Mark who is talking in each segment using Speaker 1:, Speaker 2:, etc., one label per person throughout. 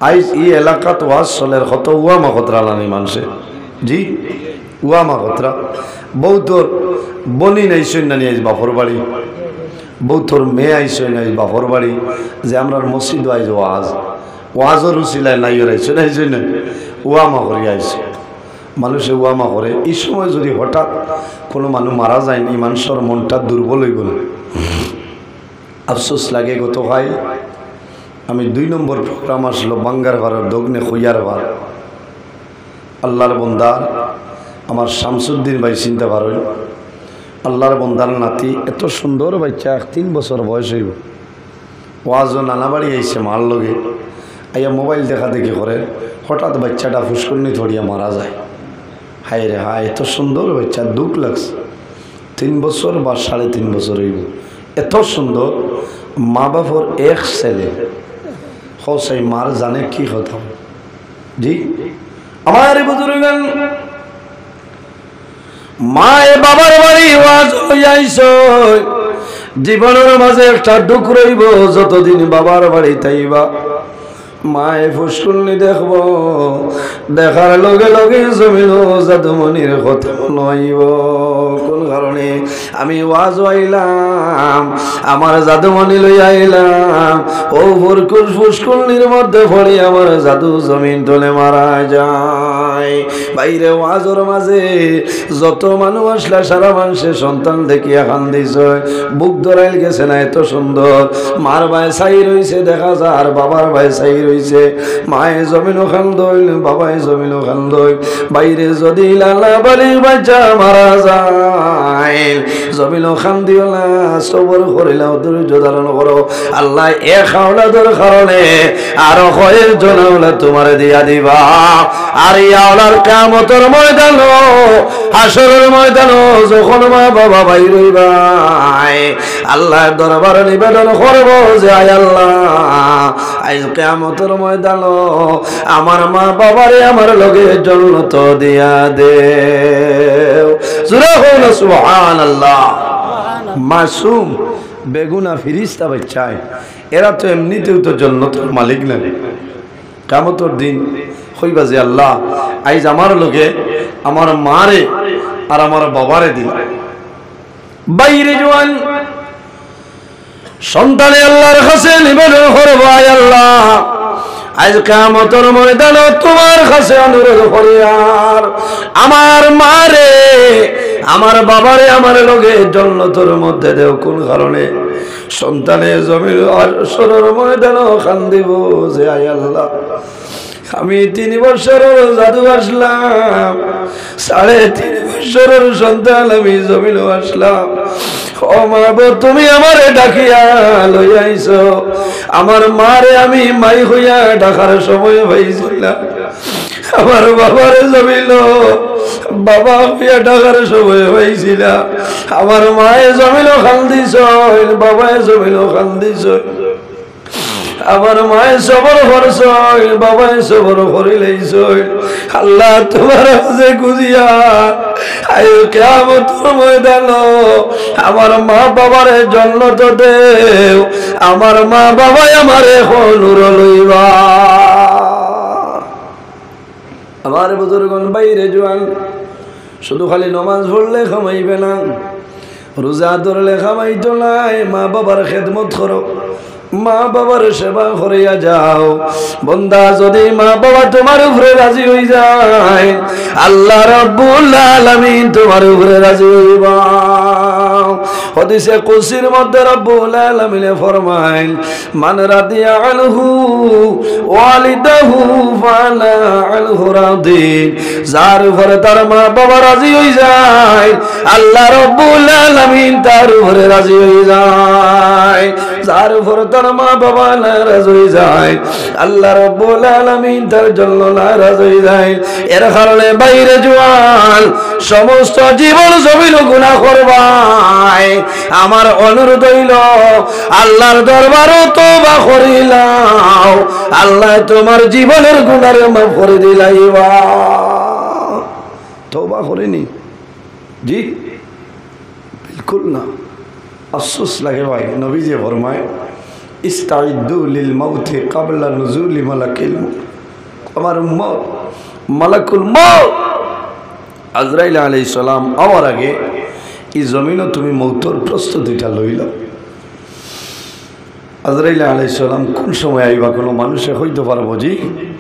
Speaker 1: আইজ ই এলাকাত ওয়াজ চলের কত উয়ামা খতরা লানি মানুষে জি উয়ামা খতরা বৌতর বনি নাইছেন না নিয়ে বাপর বাড়ি বৌতর মেয়ে আইসেন আইজ বাপর বাড়ি যে আমরা মসজিদ আইজ ওয়াজর উচিলায় নাই রাইছে নাইছেন না উয়ামা করি আইছে মানুষে উয়ামা করে এই সময় যদি হঠাৎ কোনো মানুষ মারা যায় এই মানুষের মনটা দুর্বল হয়ে গেল আফসোস লাগে গত হয় আমি 2 নম্বর প্রোগ্রাম আসলো বাঙ্গার ঘরের দগ্নে খুইয়ার ঘর আল্লাহর বন্দা আমার শামসুদ্দিন ভাই চিন্তা পারেন আল্লাহর বন্দার নাতি এত সুন্দর বাচ্চা 3 বছর বয়স হইব ওয়াজও নানা বাড়ি আইসে মার লগে আইয়া মোবাইল দেখা দেখি করে হঠাৎ বাচ্চাটা ফুসকুন্নি ধরিয়া মারা যায় হায় রে হায় এত সুন্দর বাচ্চা দুঃখ লাগছে 3 বছর বা 3.5 বছর হইব এত সুন্দর মা বাপর এক ছেলে সেই মার জানে কি কথা জি আমার বুজুর্গান মা এ বাবার বাড়ি ওয়াজ হইয়াইছ জীবনের মাঝে একটা দুঃখ রইব যতদিন বাবার বাড়ি তাইবা মায়ে ফুসকুল্লি দেখব দেখার লগে লগে জমিল জাদুমনির কথা নইব কোন কারণে আমি ওয়াজ আইলাম আমার জাদুমণি লই আইলাম ও ভরকুর ফুসকুল্লির মধ্যে পড়ে আমার জাদু জমিন তলে মারা যায় বাইরে ওয়াজর মাঝে যত মানুষ আসলা সারা মানুষের সন্তান দেখিয়া কান্দিছ বুক ধরাইল গেছে না এত সুন্দর মার ভাই চাই রইছে দেখা যায় আর বাবার ভাই চাই রইছে মায়ে জমিনও খান্দইল বাবাই জমিনও খান্দইল বাইরে যদি লালা বালির বাচ্চা মারা যায় জমিনও খান্দিও না সবর করিলাও ধৈর্য ধারণ করো আল্লাহ এক আওলাদের কারণে আরো কয়েক জন আওলাদ তোমারে দিয়া দিবা আর এই আওলার কিয়ামতের ময়দান হাসরের ময়দান যখন মা বাবা ভাই রইবা আল্লাহর দরবারে নিবেদন করব যে আয় আল্লাহ আজ কিয়ামতের ময়দান আমার মা বাবারে আমার লগে জান্নাত দিয়া দেও জোরে বলো সুবহানাল্লাহ মাসুম বেগুনা ফিরিস্তা বাচ্চায় এরা তো এমনিতেও তো জান্নাতের মালিক না কিয়ামতের দিন হইবা যে আল্লাহ আজ আমার লগে আমার মারে আর আমার বাবারে দিন বাইরে জওয়ান সন্তানে আল্লাহর কাছে নিবেদন করব আয় আল্লাহ আজ কিয়ামতের ময়দানে তোমার কাছে অনুরোধ করি আর আমার মারে আমার বাবারে আমার লগে জান্নাতের মধ্যে দেও কোন কারণে সন্তানে জমির আসরের ময়দানে কান্দিব যে আয় আল্লাহ আমি 3 বছরের জাদু আসলাম 3.5 বছরের সন্তান আমি জমিনও আসলাম ও মা তুমি আমারে ডাকিয়া লই আইছো আমার মারে আমি মাই হইয়া ডাকার সময় পাইছিলাম আমার বাবারে জমিল বাবা হইয়া ডাকার সময় পাইছিলাম আমার মায়ে জমিল কান্দিছ বাবায় জমিল কান্দিছ আমার মায়ে সবর করছ বাবায় সবর করিলেইছ আল্লাহ তোমার কাছে গুজিয়া আয় কিয়ামতের ময়দান আমার মা বাবারে জান্নাত দেও আমার মা বাবাই আমারে নূর লইবা আমার বুজুর্গন বাইরে জওয়ান শুধু খালি নামাজ পড়লে কামাইবে না রোজা ধরলে কামাইতো নাই মা বাবার খেদমত করো মা বাবার সেবা করিয়া যাও বন্দা যদি মা বাবা তোমার উপরে রাজি হই যায় আল্লাহ রাব্বুল আলামিন তোমার উপরে রাজি হইবা হাদিসে কুদসির মধ্যে রাব্বুল আলামিন ফরমায় মান রাদিয়া আনহু ওয়ালিদাহু ফালা আনহু রাদি যার উপরে তার মা বাবা রাজি হই যায় আল্লাহ রাব্বুল আলামিন তার উপরে রাজি হই যায় যার উপরে মা বাবা নারাজ হয়ে যায় আল্লাহ রাব্বুল আলামিন তার জন্য নারাজ হয়ে যায় এর কারণে বাইরে জওয়ান সমস্ত জীবন জমিন গুনাহ করবাই আমার অনুরোধ হইল আল্লাহর দরবারে তওবা করিলাও আল্লাহ তোমার জীবনের গুনাহ মাফ করে দিলাইবা তওবা করেনি জি বিলকুল না আফসোস লাগে ভাই নবীজি ফরমায় ইস্তাইদ্দু লিল মাউতি ক্বাবলা নুজুলি মালাকিল মউত। আমার উম্মত মালাকুল মউত আজরাইল আলাইহিস সালাম আওয়ার আগে এই জমিনও তুমি মৌতর প্রস্তুতিটা লইল। আজরাইল আলাইহিস সালাম কোন সময় আইবা কোনো মানুষে হইতে পারবো জি?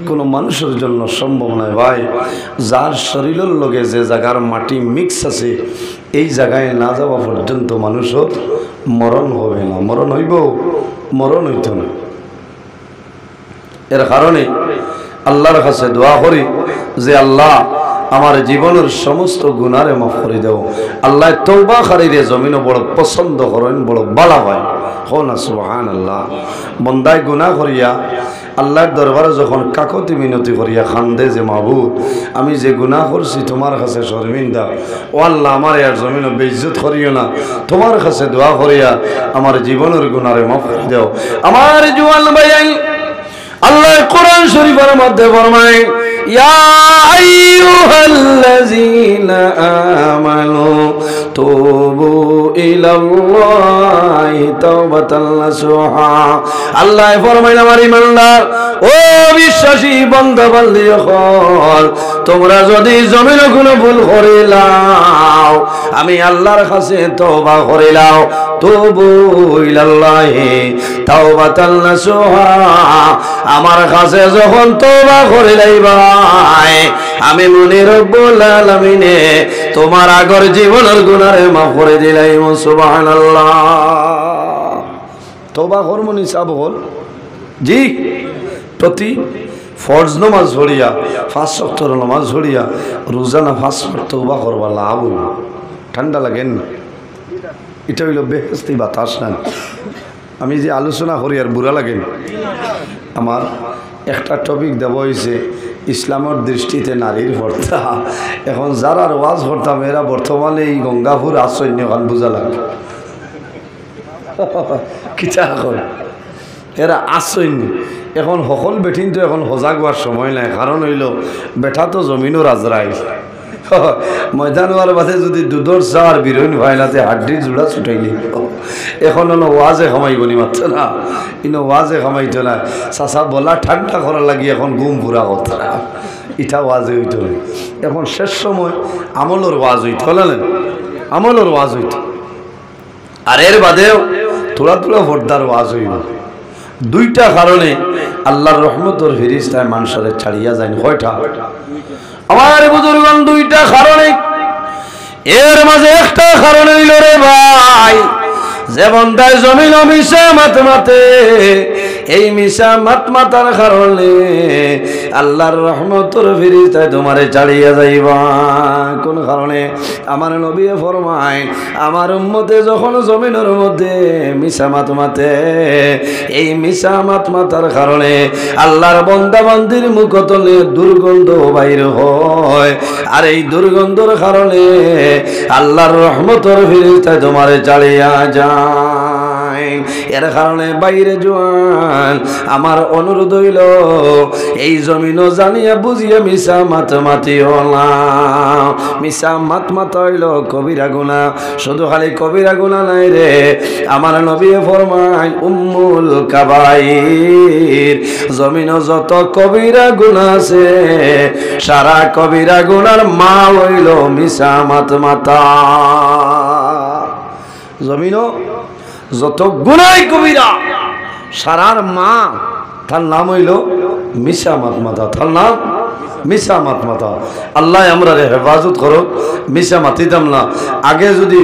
Speaker 1: কোনো মানুষের জন্য সম্ভব নয় ভাই। যার শরীরের লগে যে জায়গার মাটি মিক্স আছে এই জায়গায় না যাওয়া পর্যন্ত মানুষের মরণ হবে না। মরণ হইব? মরণ হইত না। এর কারণে আল্লাহর কাছে দোয়া করি যে আল্লাহ আমার জীবনের সমস্ত গুনারে মাফ করে দেও। আল্লাহ তওবাকারীরে জমিনও বড় পছন্দ করেন, বড় ভালো হয়। হো না সুবহানাল্লাহ। বন্দায় গুনাহ করিয়া আল্লাহর দরবারে যখন কাকতি মিনতি করিয়া খান্দে যে মাহবুব আমি যে গুনাহ করছি তোমার কাছে শর্মিন্দা, ও আল্লাহ আমার আর জমিনও বেইজ্জত করিও না, তোমার কাছে দোয়া করিয়া আমার জীবনের গুনারে মাফ করে দেও। আমার জওয়ান ভাই আল্লাহ কোরআন শরীফের মধ্যে ফরমায় ইয়া আইয়ুহাল্লাযীনা আমানু তুবু ইলাল্লাহি তাওবাতান নাসুহা। আল্লাহ ফরমায় আমার ঈমানদার ও বিশ্বাসী বান্দা বান্দী হল, তোমরা যদি জমিনে কোনো ভুল করিলাও আমি আল্লাহর কাছে তওবা করিলাও। তুবু ইলাল্লাহি তাওবাতান নাসুহা, আমার কাছে যখন তওবা করিলাই ভাই আমি মনে রব্বুল আলামিনে তোমার আগর জীবনের গুনারে মাফ করে দিলাই। সুবহানাল্লাহ। তওবা করমনি সাব হল জি। প্রতি ফরজ নামাজ পড়িয়া 5 ওয়াক্ত নামাজ পড়িয়া রোজানা 5 ওয়াক্ত তওবা করবা লাভ হইব। ঠান্ডা লাগেন না? এটা হইল বেহেশতি বাতাস না। আমি যে আলোচনা করি আর বুড়া লাগেন। আমার একটা টপিক দেওয়া হয়েছে ইসলামের দৃষ্টিতে নারীর ভর্তা। এখন যারা ওয়াজ করতাম এরা বর্তমানে এই গঙ্গাপুর আশ্রয় গান বোঝা লাগে কিতা এখন এরা আশ্রয় এখন সকল বেঠিন তো এখন সজাগ হওয়ার সময় নাই। কারণ হইল বেঠা তো জমিনও রাজরাইল ময়দান হওয়ার বাদে যদি দুধর চার বিরোইন ভাইলাতে হাড্ডির জোড়া ছুটাইলি এখন হলো ওয়াজে খামাইব নি মাত্র না, কিন্তু ওয়াজে খামাইত না। চাচা বলা ঠান্ডা করার লাগি এখন ঘুম পুরা কথা ইটা ওয়াজে হইত না। এখন শেষ সময় আমলের ওয়াজ হইত হলেন, আমলের ওয়াজ হইত। আর এর বাদেও থোড়া থোড়া ভোটদার ওয়াজ হইব। দুইটা কারণে আল্লাহর রহমতের ফেরেশতায় মানুষের ছাড়িয়া যায়। কয়টা? আমার বুজুর্গণ দুইটা কারণে। এর মাঝে একটা কারণ হইল রে ভাই যে বন্দায় জমিন মিশা মাত মাতে, এই মিশা মাত মাতার কারণে আল্লাহর রহমতের ফেরেশতায় তোমারে ছাড়িয়া যাইবা। কোন কারণে? আমার নবী ফরমায় আমার উম্মতে যখন জমিনের মধ্যে মিশা মাত মাতে, এই মিশা মাত মাতার কারণে আল্লাহর বান্দা বান্দির মুখতলে দুর্গন্ধ বাইর হয়। আর এই দুর্গন্ধের কারণে আল্লাহর রহমতের ফেরেশতায় তোমারে ছাড়িয়া যায়। এর কারণে বাইরে জোয়ান আমার অনুরোধ হইল এই জমিনও জানিয়া বুঝিয়া মিশা মাত মাতিও না। মিশা মাত মাত হইল কবিরা গুনাহ। শুধু খালি কবিরা গুনাহ নাই রে, আমার নবী ফরমায় উম্মুল কাবাইর। জমিনও যত কবিরা গুনাহ আছে সারা কবিরা গুনার মা হইল মিশা মাত মাতা। জমিনও যত গুনাই কবিরা সারার মা তার নাম হইল মিশা মাত মাতা। তার নাম মিশা মাত মাতা। আল্লাহ আমরা হেফাজত করো, মিশা মাতিতাম না। আগে যদি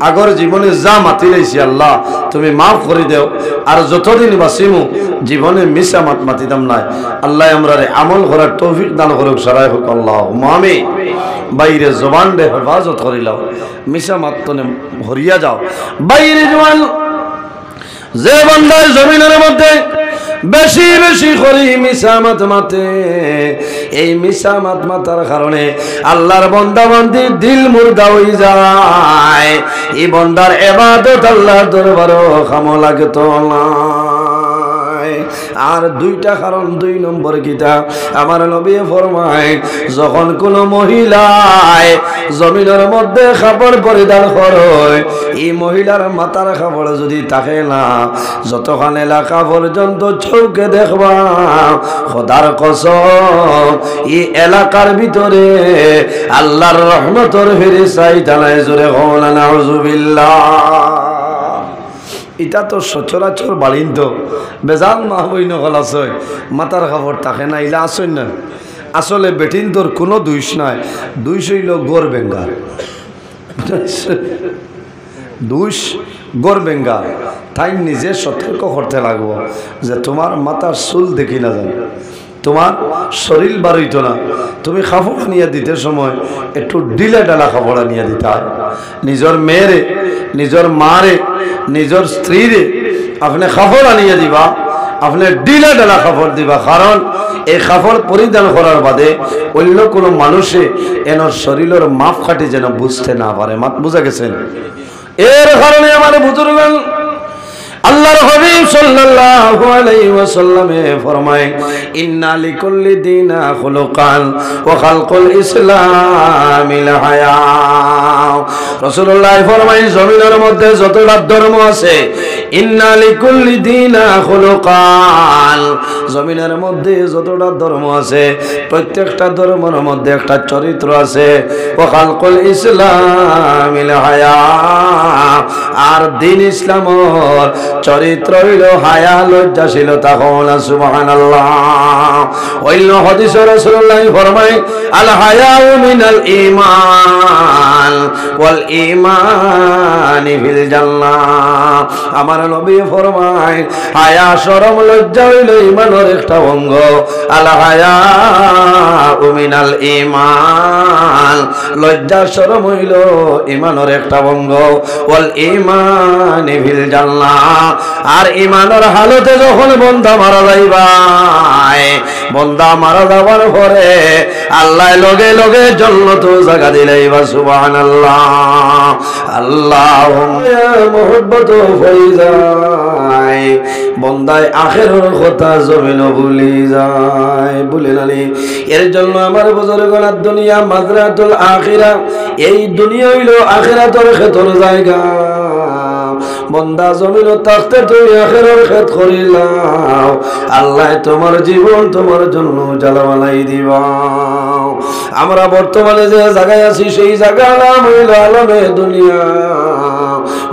Speaker 1: আগর জীবনে যা মাতি লাইছি আল্লাহ তুমি মাফ করে দেও। আর যতদিন বাঁচিমু জীবনে মিশা মাত মাতিতাম না। আল্লাহ আমরা আমল করার তৌফিক দান করুক। সারাই হোক আল্লাহ আমি বাইরে জবান রে হেফাজত করিলাম, মিশা মাতনে হরিয়া যাও। বাইরে জবান যে বান্দায় জমিনের মধ্যে বেশি বেশি করি মিশা মাত মাতে, এই মিশা মাত মাতার কারণে আল্লাহর বান্দা বান্দির দিল মুর্দা হয়ে যায়। এই বান্দার ইবাদত আল্লাহর দরবারে কামে লাগতো না। আর দুইটা কারণ, 2 নম্বর কিতা আমার নবী ফরমায় যখন কোন মহিলায় জমিনের মধ্যে কাপড় পরিধান করে এই মহিলার মাথার কাপড় যদি থাকে না যতক্ষণ এলাকা পর্যন্ত চোখে দেখবা খোদার কসম এই এলাকার ভিতরে আল্লাহর রহমতের ফেরেশতাই জানায় জোরে হওয়া নাউজুবিল্লাহ। এটা তো সচরাচর বাড়িন তো বেজান মা বই নকল আছে মাথার কাপড় থাকে না ইলা আসেন না। আসলে বেটিন তোর কোনো দুইশ নাই, দুইশ হইল গোর বেঙ্গার, দুইশ গোর বেঙ্গার। তাই নিজে সতর্ক করতে লাগবো যে তোমার মাথার চুল দেখি না জানি, তোমার শরীর বাড়িত না, তুমি কাপড় নিয়ে দিতে সময় একটু ডিলে ডালা কাপড় নিয়ে দিতে হয়। নিজের মেয়েরে, নিজের মারে, নিজের স্ত্রীরে আপনি কাপড় আনিয়ে দিবা, আপনি ডিলে ডালা কাপড় দিবা। কারণ এই কাপড় পরিধান করার বাদে অন্য কোনো মানুষে এনার শরীরের মাপ কাটি যেন বুঝতে না পারে। মাপ বুঝা গেছেন? এর কারণে আমার বুজুর্গগণ আল্লাহর হাবিব সাল্লাল্লাহু আলাইহি ওয়াসাল্লামে ফরমায় ইন্না লিকুল্লি দিনা খুলুকান ওয়া খালকুল ইসলামিল হায়া। রাসূলুল্লাহ ফরমায় জমিনের মধ্যে যতটা ধর্ম আছে ইন্না লিকুল্লি দিনা খুলুকান, জমিনের মধ্যে যতটা ধর্ম আছে প্রত্যেকটা ধর্মের মধ্যে একটা চরিত্র আছে। ওয়া খালকুল ইসলামিল হায়া, আর দ্বীন ইসলামর চরিত্র হইল হায়া, লজ্জাশীলতা। কওনা সুবহানাল্লাহ। অন্য হাদিসে রাসূলুল্লাহ ফরমায় আল হায়াউ মিনাল ঈমান ওয়াল ঈমান ফিল জান্নাহ। আমার নবী ফরমায় হায়া শরম লজ্জা হইল ঈমানের একটা অঙ্গ। আল হায়াউ মিনাল ঈমান, লজ্জা শরম হইল ঈমানের একটা অঙ্গ। ওয়াল ঈমান ফিল জান্নাহ, আর ঈমানের হালতে যখন বন্দা মারা যাইবাই, বন্দা মারা যাবার পরে আল্লাহ লগে লগে জান্নাত জায়গা দিলাইবা। সুবহানাল্লাহ। আল্লাহুম্মা মুহাব্বত ফয়জায় বন্দায় আখিরের কথা জমিন ভুলি যায়, ভুলে নানি। এর জন্য আমার বুজুর্গরা দুনিয়া মাজরাতুল আখিরা, এই দুনিয়া হইল আখিরাতের ক্ষেত্র জায়গা। বন্দা জমিন থাকতে তুই আখিরার খেত করিলাও, আল্লাহ তোমার জীবন তোমার জন্য জ্বালামালাই দিবা। আমরা বর্তমানে যে জায়গায় আছি সেই জায়গার নাম হইল আলমে দুনিয়া।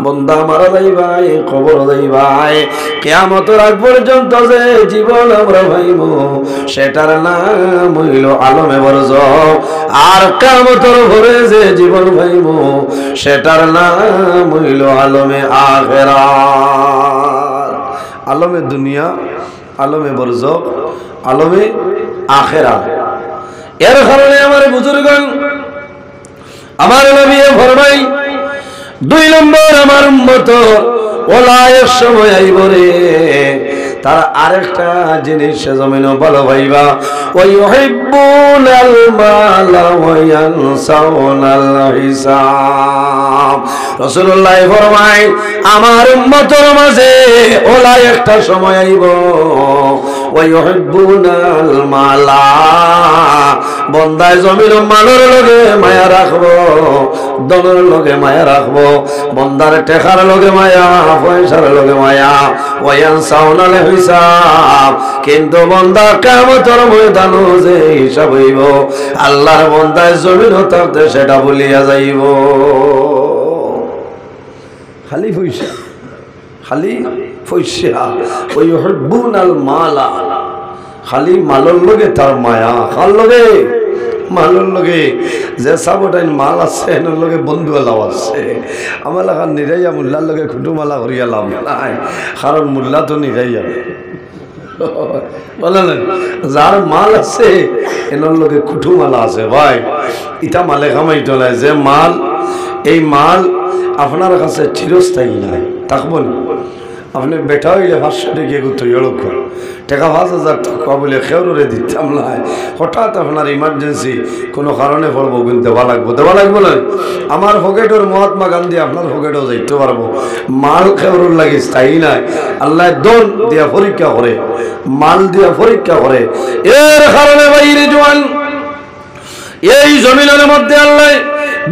Speaker 1: বন্দা মারা যাইবাই, কবর যাইবাই, কিয়ামতের আগ পর্যন্ত যে জীবন আমরা পাইব সেটার নাম হইল আলমে বরজখ। আর কিয়ামতের পরে যে জীবন পাইব সেটার নাম হইল আলমে আখিরাত। আলমে দুনিয়া, আলমে বরজখ, আলমে আখিরাত। এর কারণে আমার বুজুর্গগণ আমার নবী ফরমাই 2 নম্বর আমার উম্মত ওলায়ের সময় আইব রে, তারা আরেকটা জিনিস জমিন ভালো ভাইবা। ওয়াইউহিব্বুনাল মালা ওয়া ইয়ানসাউনাল হিসাব। রাসূলুল্লাহ ফরমায় আমার উম্মতের মাঝে ওলাই একটা সময় আইব ওয়াইউহিব্বুনাল মালা, বন্দায় জমির মালের লগে মায়া রাখবো, দলের লগে মায়া রাখবো, বন্দার টেকার লগে মায়া, পয়সার লগে মায়া। ওয়ায়ানসাউনাল হিসাব, কিন্তু বন্দা কিয়ামতের ময়দানে যে হিসাব হইব আল্লাহর বন্দায় জমিন থাকতে সেটা ভুলিয়া যাইব। খালি পয়সা, খালি পয়সা। ওয়াইউহিব্বুনাল মালা, খালি মালের লগে তার মায়া। কার লগে? মালের লগে। যে সাবটাইন মাল আছে এর লগে বন্ধু এলাও আছে। আমার লাগান নিরাইয়া মোল্লার লগে খুটুমালা করিয়া লাভ নাই, কারণ মোল্লা তো নিরাইয়া বলেন। যার মাল আছে এনার লগে খুটুমালা আছে। ভাই ইটা মালে কামাইতো নাই। যে মাল, এই মাল আপনার কাছে চিরস্থায়ী নাই, থাকবো না। আপনি বেটা হইলে 500 টাকা করতে টাকা 5,000 টাকা বলে খেউরে দিতাম না, হঠাৎ আপনার ইমার্জেন্সি কোনো কারণে পড়বো, কিন্তু দেওয়া লাগবো না। আমার পকেটের মহাত্মা গান্ধী আপনার পকেটেও যাইতে পারবো। মাল খেউরুর লাগে স্থায়ী নাই, আল্লাহ দন দিয়া পরীক্ষা করে, মাল দিয়া পরীক্ষা করে। এর কারণে বাইরে জোয়ান এই জমিনের মধ্যে আল্লাহ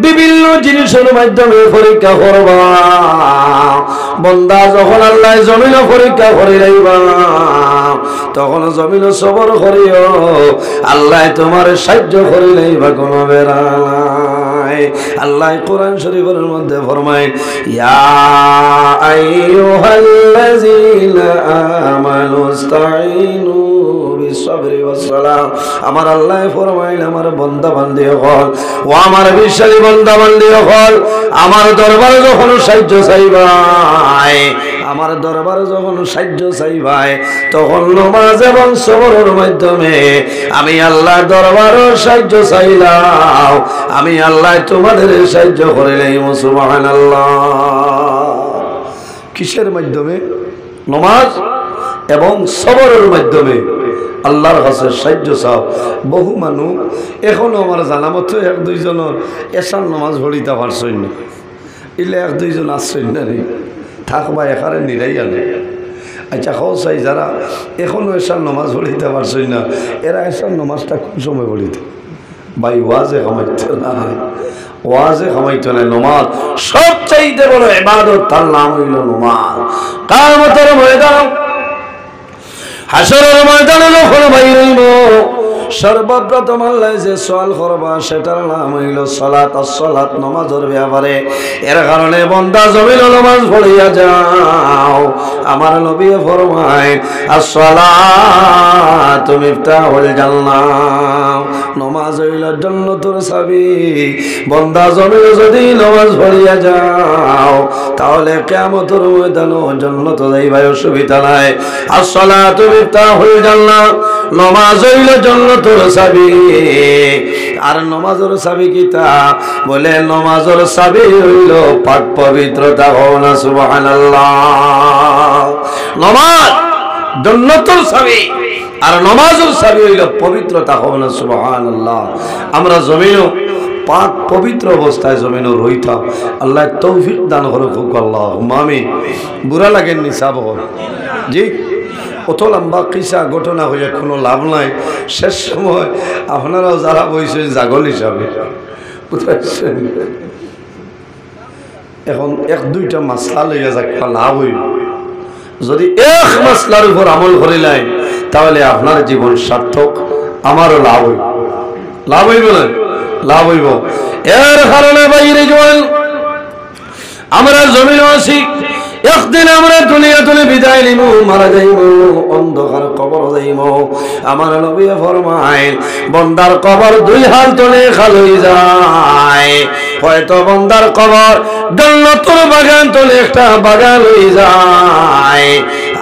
Speaker 1: বিভিন্ন জিনিসের মাধ্যমে পরীক্ষা করবা। বন্দা যখন আল্লাহ জমিন পরীক্ষা করে রাইবা, তখন জমিন সবর করিও, আল্লাহ তোমার সাহায্য করে রাইবা, কোনো বেড়া নাই। আল্লাহ কোরআন শরীফের মধ্যে ফরমায়, ইয়া আইয়ুহাল্লাযীনা আমানু ইসতাঈনু বিসসবরি ওয়াসসালাহ। আমার আল্লাহ ফরমাইল, আমার বান্দা বান্দি হল, ও আমার বিশ্বাসী বান্দা বান্দি হল, আমার দরবারে যখন সাহায্য চাইবাই, আমার দরবারে যখন সাহায্য চাইবাই, তখন নামাজ এবং সবরের মাধ্যমে আমি আল্লাহর দরবারে সাহায্য চাইলাম, আমি আল্লাহ তোমাদের সাহায্য করে নেই। সুবহানাল্লাহ। কিসের মাধ্যমে? নামাজ এবং সবরের মাধ্যমে আল্লাহর কাছে সাহায্য চাও। বহু মানুষ এখনো আমার জানা মতো 1-2 জনের এশার নামাজ পড়িতে পারছই না, এলে 1-2 জন আসছেন না রে, থাকবা এখানে নিরাই আনে। আচ্ছা খাও চাই, যারা এখনো এশার নামাজ পড়িতে পারছই না, এরা এশার নামাজটা কোন সময় পড়িতে? ভাই ওয়াজে কামাইতে না, ওয়াজে কামাইতে নাই। নমাজ সবচাইতে বড় ইবাদত, তার নাম হইল নমাজ। কিয়ামতের ময়দান, হাসরের ময়দানে যখন বাইর হইব, সর্বপ্রথম আল্লাহ যে সওয়াল করবা সেটার নাম হইল সালাত। সালাত নামাজের ব্যাপারে। এর কারণে বান্দা জমিন নামাজ পড়িয়া যাও। আমার নবী ফরমায়, আস-সালাতু মিফতাহুল জান্নাহ, নামাজ হইল জান্নাতের চাবি। বান্দা জমিন যদি নামাজ পড়িয়া যাও, তাহলে কিয়ামতের ময়দানে জান্নাতে যাইবা, অসুবিধা নাই। আস-সালাতু মিফতাহুল জান্নাহ, নামাজ হইল জান্নাতের চাবি। আর নামাজের চাবি কিতা? বলে নামাজের চাবি হইল পাক পবিত্রতা। হও না সুবহানাল্লাহ। নামাজ জান্নাতের চাবি, আর নামাজের চাবি হইল পবিত্রতা। হও না সুবহানাল্লাহ। আমরা জমিনও পাক পবিত্র অবস্থায় জমিনও রইতাম। আল্লাহ তৌফিক দান করুক, আল্লাহুম্মা আমিন। বুড়া লাগেন নি সাব? জি, অত লম্বা কিসা ঘটনা হইয়া কোনো লাভ নাই। শেষ সময় আপনারাও যারা বইছেন জাগল হিসাবে, বুঝতে এখন 1-2টা মাসলা লইয়া যাক, লাভ হইব। যদি এক মাসলার উপর আমল করিলাই, তাহলে আপনার জীবন সার্থক, আমারও লাভ হইব। লাভ হইব না? লাভ হইব। এর কারণে বাইরে জোয়ান, আমরা জমিন আছি, একদিন আমরা দুনিয়া তুলে বিদায় নিব, মারা যাইব, অন্ধকার কবর যাইব। আমার নবী ফরমায়, বান্দার কবর 2 হাত তলে খালি যায়। হয়তো বান্দার কবর জান্নাতের বাগান তলে একটা বাগান হয়ে যায়।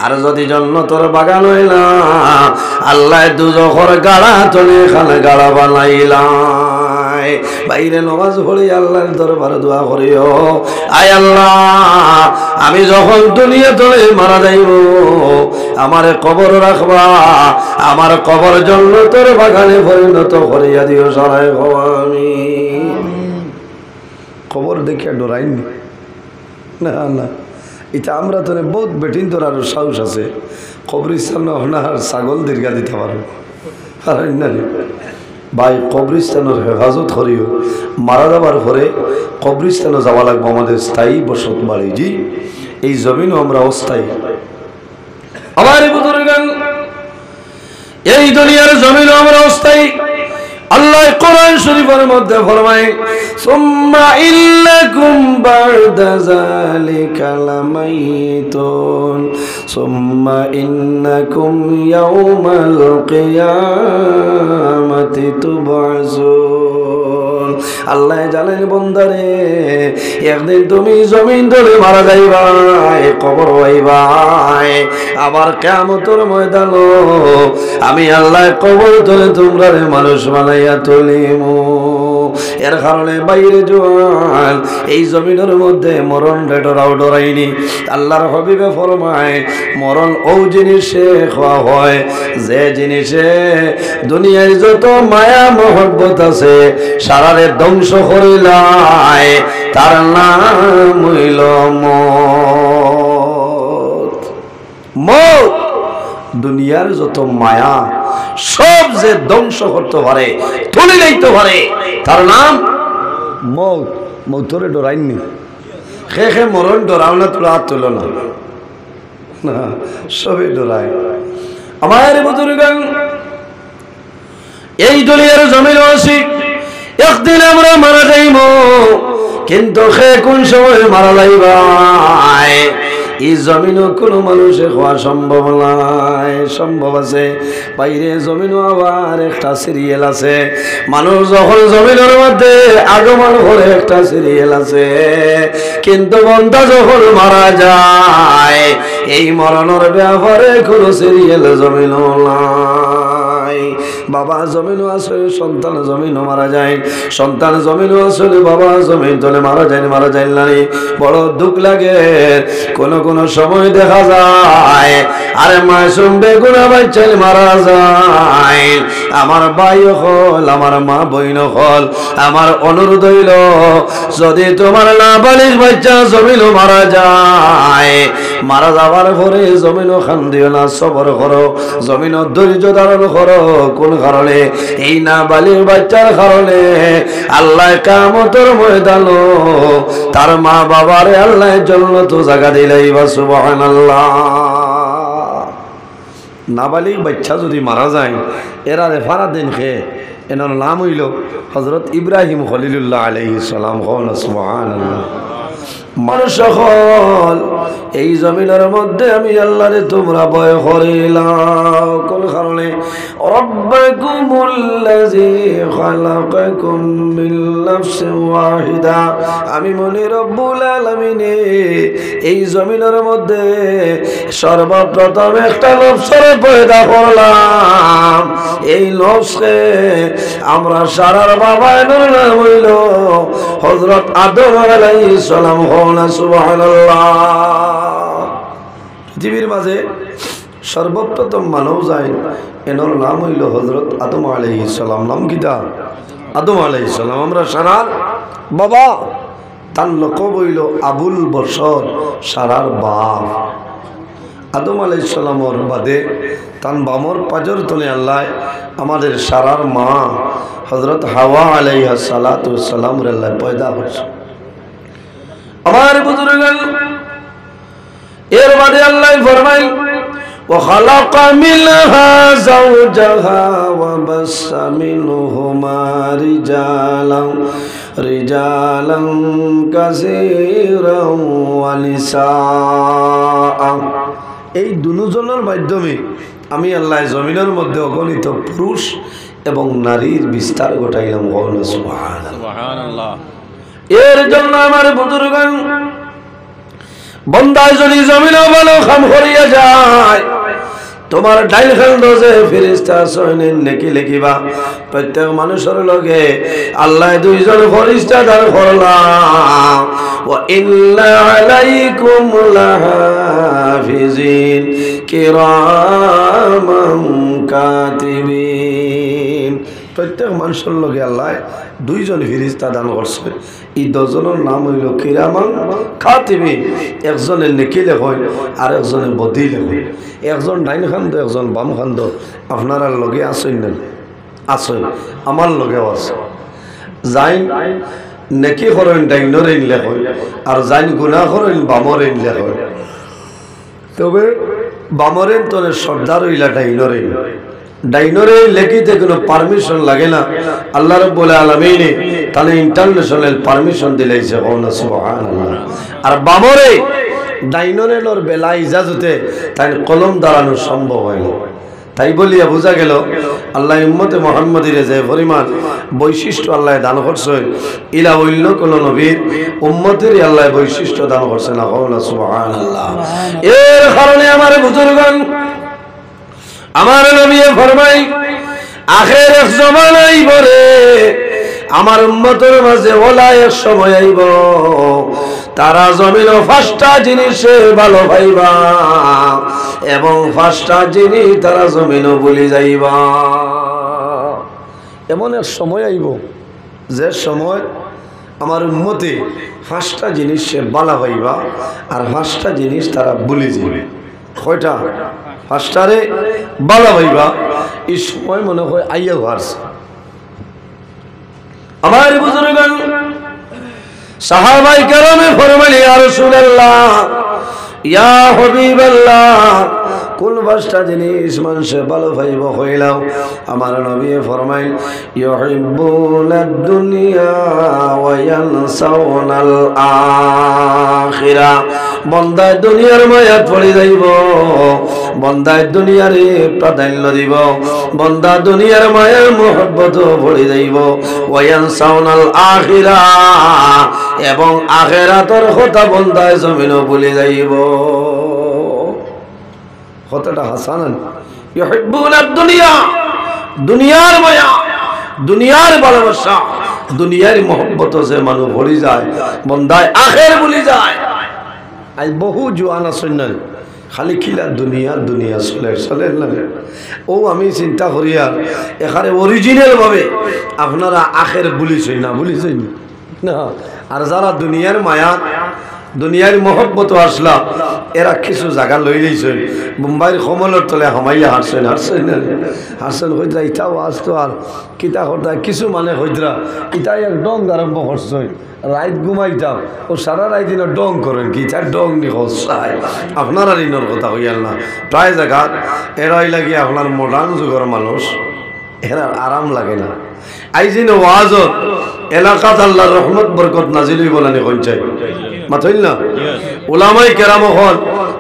Speaker 1: আর যদি জান্নাতের বাগান হইলা, আল্লাহ দুজখর গাড়া তলে খালে গাড়া বানাইলাই। বাইরে নামাজ পড়ি আল্লাহর দরবারে দোয়া করিও, আয় আল্লাহ, আমি যখন দুনিয়া তলে মারা যাইব, আমারে কবর রাখবা, আমার কবর জান্নাতের বাগানে পরিণত করিয়া দিও। সরাই আমি কবর দেখিয়া ডরাইনি না, না। এটা আমরা তো বহুত বেটিন তোর আরো সাহস আছে, কবরস্থান আপনার ছাগল দীর্ঘা দিতে পারো। কারণ না ভাই, কবরস্থানের হেফাজত করিও। মারা যাবার পরে কবরস্থানে যাওয়া লাগবে আমাদের স্থায়ী বসত বাড়ি। জি, এই জমিনও আমরা অস্থায়ী। আমার বুজুর্গান, এই দুনিয়ার জমিনও আমরা অস্থায়ী। আল্লাহ কোরআন শরীফের মধ্যে ফরমায়, সুম্মা ইন্নাকুম বা'দা যালিকা লামাইতুন সুম্মা ইন্নাকুম ইয়াওমাল কিয়ামাতি তুবআসুন। আল্লাহ জানেন বান্দারে, একদিন তুমি জমিন ধরে মারা যাইবাই, কবর হইবাই, আবার কিয়ামতের ময়দানে আমি আল্লাহ কবর ধরে তোমরা মানুষ বানাইয়া তুলিমু। এর কারণে বাইরে জোয়ান এই জমিনের মধ্যে মরণ ডরাও ডরাইনি। আল্লাহর হাবিবে ফরমায় মরণ ও জিনিসে খাওয়া হয় যে জিনিসে দুনিয়ায় যত মায়া মহব্বত আছে সারারে ধ্বংস করিলায়, তার নাম হইল মওত। মওত দুনিয়ার যত মায়া সব যে ধ্বংস করতে পারে, তুলে নিতে পারে, তার নাম মওত। মওতরে ডরাইনি, খে খে মরণ ডরাও না, তোরা হাত তুলো না, সবই ডরায়। আমার বুজুর্গান এই দুনিয়ার জমিন আছি, একদিন আমরা মারা যাইব, কিন্তু খে কোন সময় মারা যাইবা এই জমিনও কোনো মানুষের হওয়া সম্ভব নয়। সম্ভব আছে বাইরে জমিনও আবার একটা সিরিয়াল আছে। মানুষ যখন জমিনের মধ্যে আগমন করে একটা সিরিয়াল আছে, কিন্তু বান্দা যখন মারা যায় এই মরণের ব্যাপারে কোনো সিরিয়াল জমিনও নাই। বাবা জমিনও আসলে সন্তান জমিনও মারা যায়, সন্তান জমিনও আসলে বাবা জমিন তলে মারা যায় না। বড় দুঃখ লাগে। কোন সময় দেখা যায় আরে মাসুম বেগুনা বাচ্চা মারা যায়। আমার ভাই হল, আমার মা বইন হল, আমার অনুরোধ হইল যদি তোমার নাবালিশ বাচ্চা জমিনও মারা যায়, মারা যাওয়ার পরে জমিনও খান দিও না, সবর করো, জমিনও ধৈর্য ধারণ করো। কোন কারণে? এই নাবালিশ বাচ্চার কারণে আল্লাহ কিয়ামতের ময়দানে তার মা বাবারে আল্লাহ জান্নাত জায়গা দিলাইবা। সুবহানাল্লাহ। নাবালিগ বাচ্চা যদি মারা যায় এরা রেফারা দিন খেয়ে এনার নাম হইল হযরত ইব্রাহিম খলিলুল্লাহ আলাইহিস সালাম। সুবহানাল্লাহ। মানুষ সকল এই জমিনের মধ্যে আমি আল্লাহরে তোমরা ভয় করিলাম। কোন কারণে? রব্বাকুমুল্লাযী খালাকাকুম মিন নাফসিন ওয়াহিদা। আমি মনে রব্বুল আলামিন এই জমিনের মধ্যে সর্বপ্রথম একটা নফসরে পয়দা করলাম। এই নফসকে আমরা সারার বাবা নাম হইল হযরত আদম আলাইহিস সালাম। সুবহানাল্লাহ। পৃথিবীর মাঝে সর্বপ্রথম মানব যায় এনার নাম হইল হযরত আদম আলাইহিস সালাম। নাম কিতা? আদম আলাইহিস সালাম। আমরা সারার বাবা, তার লকব হইল আবুল বশর, সারার বাপ। আদম আলাইহিস সালামর বাদে তান বামর পাজর তলে আল্লাহ আমাদের সারার মা হযরত হাওয়া আলাইহিস সালাতু ওয়াস সালাম রে আল্লাহ পয়দা করছে। আমার বুজুর্গান এর বাদে আল্লাহ ফরমাই ওয়া খালাকা মিনহা যাওজাহা ওয়া বাসসা মিনহুমা রিজালান কাসীরান ওয়া নিসা। এই দুজনের মাধ্যমে আমি আল্লাহ জমিনের মধ্যে অগণিত পুরুষ এবং নারীর বিস্তার ঘটাইলাম। সুবহানাল্লাহ। এর জন্য আমার বুজুর্গান বন্দায় যদি জমিনও ভালো কাম করিয়া যায়, তোমার ডাইল খান্দ যে ফেরেশতা সৈনিক নেকি লিখিবা। প্রত্যেক মানুষের লগে আল্লাহ দুইজন ফেরেশতা দান করলাম। ওয়া ইন্না আলাইকুম লাহাফিজিন কিরামান কাতিবিন। প্রত্যেক মানুষের লগে আল্লাহ দুইজন ফেরেশতা দান করছে। এই দুজনের নাম হইল কিরামান কাতিবিন। একজনের নেকি লেখেন আর একজনের বদি লেখেন। একজন ডাইন খান্দ, একজন বাম খান্দ। আপনারা লগে আসেন না? আসেন, আমার লগেও আছে। যাইন নেকি করেন ডাইনর এন লেখেন, আর যাইন গুনাহ করেন বামর এন লেখেন। তবে বামরেন তোরে সর্দার হইলা ডাইনর এন। ডাইনরে লেখিতে কোনো পারমিশন লাগে না। আল্লাহ রাব্বুল আলামিন তাহলে ইন্টারন্যাশনাল পারমিশন দিলাইছে। সুবহানাল্লাহ। আর বামরে ডাইনরের বেলা ইজাজতে তাই কলম দাঁড়ানো সম্ভব হয় না। তাই বলিয়া বোঝা গেল আল্লাহ উম্মতে মুহাম্মাদিরে যে পরিমাণ বৈশিষ্ট্য আল্লাহ দান করছেন, ইলা অন্য কোন নবীর উম্মতেরই আল্লাহ বৈশিষ্ট্য দান করছেন না। সুবহানাল্লাহ। এর কারণে আমার বুজুর্গগণ আমার নবী ফরমাই আখের জমানাই বলে আমার উম্মতের মাঝে ওলা এক সময় আইব তারা জমিন পাঁচটা জিনিসে ভালো পাইবা এবং পাঁচটা জিনিস তারা জমিনও ভুলে যাইবা। এমন এক সময় আইব যে সময় আমার উম্মতে পাঁচটা জিনিস সে বালা পাইবা আর পাঁচটা জিনিস তারা ভুলে যাবে। কয়টা? পাঁচটারে বালা পাইবা। এই সময় মনে হয় আইয়া ভারছে। আমার বুজুর্গগণ সাহাবায়ে কেরামে ফরমাইলেন ইয়া রাসূলুল্লাহ ইয়া হাবিবাল্লাহ কোন পাঁচটা জিনিস মানুষে ভালো পাইব হইলাও? আমার নবী ফরমাইল ইউহিব্বুনাদ দুনিয়া ওয়া ইয়ানসাউনাল আখিরা। বন্দায় দুনিয়ার মায়া পড়ে যাইব, বন্দায় দুনিয়ারে প্রাধান্য দিব, বন্দা দুনিয়ার মায়ার মোহব্বত পড়ে যাইব। ওয়া ইয়ানসাউনাল আখিরা এবং আখিরাতের কথা বন্দায় জমিনও ভুলে যাইব। কথাটা হাসান ইউহিব্বুনাদ দুনিয়া, দুনিয়ার মায়া, দুনিয়ার ভালোবাসা, দুনিয়ার মোহব্বত যে মানুষ ভুলে যায়, বন্দায় আখের ভুলে যায়। আজ বহু জোয়ান আছেন না খালি খিলা দুনিয়া দুনিয়া চলে চলে না। ও আমি চিন্তা করি আর এখানে অরিজিনাল ভাবে আপনারা আখের ভুলিছেন না, ভুলিছেন না। আর যারা দুনিয়ার মায়া দুনিয়ার মহব্বত আসলা এরা কিছু জায়গা লই লইছেন। মুম্বাইয়ের কমলের তলে হামাইয়া হারছেন হারছেন হারছেন হইতরা ইটাও আসতো আর কিতা হতা কিছু মানে হইতরা ইটাই এক ডং আরম্ভ করছে। রাইত ঘুমাইতাম ও সারা রাত দিন ডং করেন কি তার ডং নি হসাই আপনার আর ইনর কথা হইয়াল না। প্রায় জায়গা এরাই লাগে আপনার মডার্ন যুগের মানুষ, এরা আরাম লাগে না। আইজিন ওয়াজত এলাকাত আল্লাহর রহমত বরকত নাজিল হইব না কোন চাই মাথইল না। উলামায়ে কেরাম হল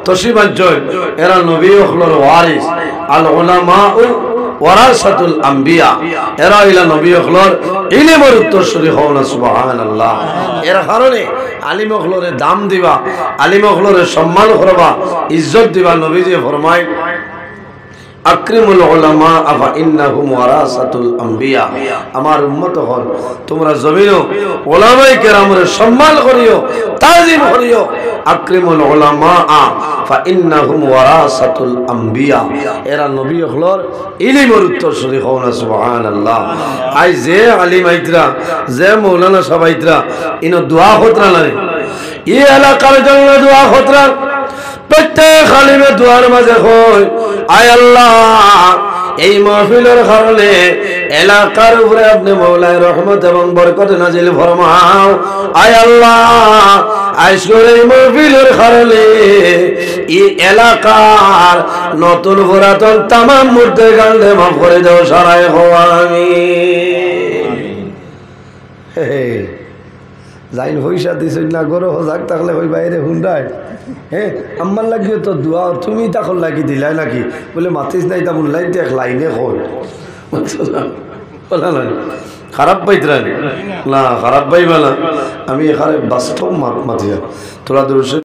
Speaker 1: তশরিফাঞ্চল এরা নবী হলর ওয়ারিস। আল উলামা ওয়ারাসাতুল আম্বিয়া, এরা হইলা নবী হলর ইলমের উত্তরসূরি হও না। সুবহানাল্লাহ। এর কারণে আলিম হলরে দাম দিবা, আলিম হলরে সম্মান করবা, ইজ্জত দিবা। নবীজি ফরমায় আকরিমুল উলামা আফা ইন্নাহুম ওয়ারাসাতুল আম্বিয়া। আমার উম্মত হল তোমরা জমিনও উলামায়ে কেরামের সম্মান করিও, তাজিম করিও। আকরিমুল উলামা আফা ইন্নাহুম ওয়ারাসাতুল আম্বিয়া, এরা নবী হলর ইলমের উত্তরসূরি হও না। সুবহানাল্লাহ। আই যে আলিম আইতরা যে মাওলানা সাহেব আইতরা ইনো দোয়া খতরা লাগে, এই এলাকার জন্য দোয়া খতরা। প্রত্যেক আলিমে দোয়ার মাঝে হয় আয় আল্লাহ এই মাহফিলের কারণে এলাকার উপরে আপনি মওলায় রহমত এবং বরকত নাজিল ফরমাও। আয় আল্লাহ আজকের এই মাহফিলের কারণে এই এলাকার নতুন পুরাতন তামাম মুর্দে গান্ডে মাফ করে দাও সারাই হওয়া যাইন পয়সা দিছেন না গরো হজাক থাকলে ওই বাইরে হুন্ডায় হ্যাঁ আমার লাগিও তো দোয়া তুমি তখন লাগি দিলাই নাকি বলে মাতিস নাই তা বললাই দেখ লাইনে হয় বলা না খারাপ পাইতরা না খারাপ পাইবা না। আমি এখানে বাস্তব মাতিয়া তোরা দূর